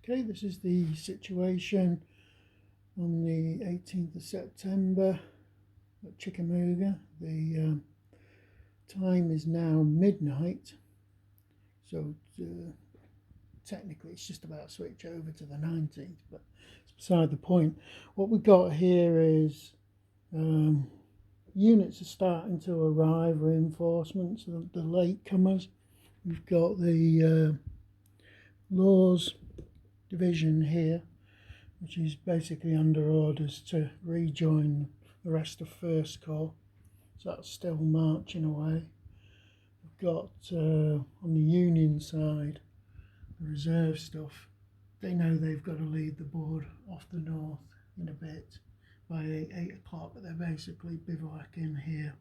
Okay, this is the situation on the 18th of September at Chickamauga. The time is now midnight, so technically it's just about to switch over to the 19th, but it's beside the point. What we've got here is units are starting to arrive, reinforcements, the latecomers. We've got the Laws Division here, which is basically under orders to rejoin the rest of First Corps, so that's still marching away. We've got on the Union side, the reserve stuff. They know they've got to lead the board off the north in a bit by 8 o'clock, but they're basically bivouacking here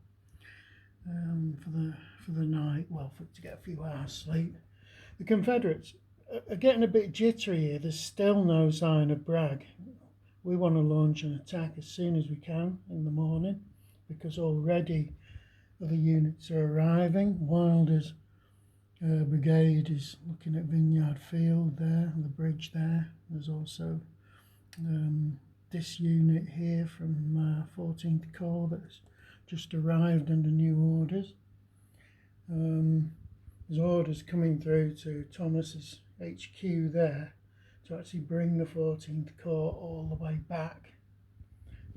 for the night, well, to get a few hours sleep. The Confederates are getting a bit jittery here. There's still no sign of Bragg. We want to launch an attack as soon as we can in the morning, because already other units are arriving. Wilder's brigade is looking at Vineyard Field there, and the bridge there. There's also this unit here from 14th Corps that's just arrived under new orders. There's orders coming through to Thomas's HQ there to actually bring the 14th Corps all the way back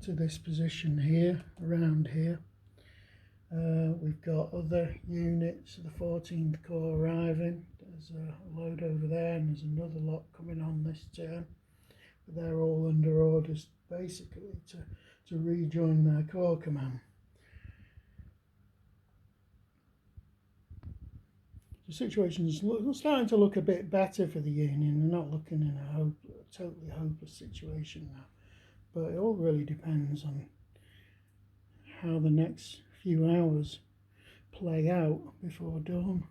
to this position here, around here. We've got other units of the 14th Corps arriving. There's a load over there, and there's another lot coming on this turn. But they're all under orders basically to rejoin their Corps command. The situation's starting to look a bit better for the Union. They're not looking in a totally hopeless situation now. But it all really depends on how the next few hours play out before dawn.